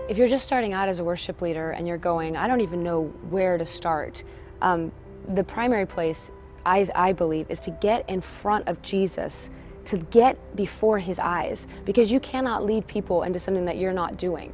If you're just starting out as a worship leader and you're going, I don't even know where to start, the primary place, I believe, is to get in front of Jesus, to get before his eyes, because you cannot lead people into something that you're not doing.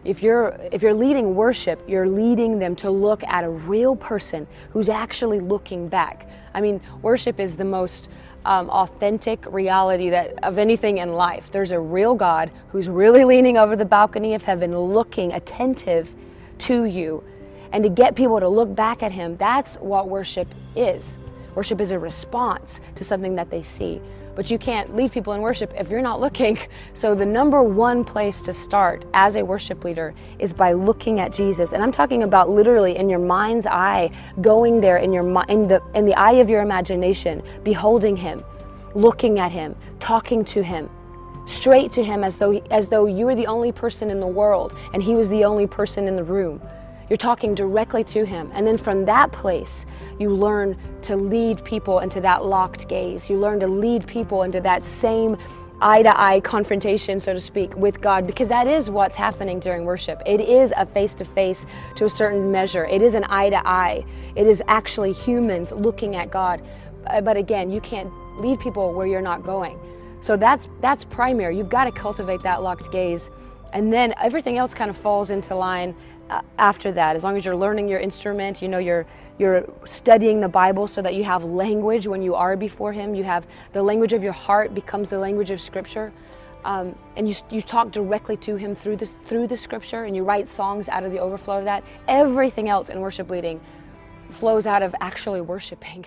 If you're leading worship, you're leading them to look at a real person who's actually looking back. I mean, worship is the most authentic reality of anything in life. There's a real God who's really leaning over the balcony of heaven, looking attentive to you. And to get people to look back at him, that's what worship is. Worship is a response to something that they see. But you can't lead people in worship if you're not looking. So the number one place to start as a worship leader is by looking at Jesus. And I'm talking about literally in your mind's eye, going there in the eye of your imagination, beholding him, looking at him, talking to him, straight to him as though you were the only person in the world and he was the only person in the room. You're talking directly to him. And then from that place, you learn to lead people into that locked gaze. You learn to lead people into that same eye-to-eye confrontation, so to speak, with God, because that is what's happening during worship. It is a face-to-face to a certain measure. It is an eye-to-eye. It is actually humans looking at God. But again, you can't lead people where you're not going. So that's primary. You've got to cultivate that locked gaze. And then everything else kind of falls into line after that. As long as you're learning your instrument, you know, you're studying the Bible so that you have language when you are before him. You have the language of your heart becomes the language of Scripture, and you talk directly to him through the Scripture, and you write songs out of the overflow of that. Everything else in worship leading flows out of actually worshiping.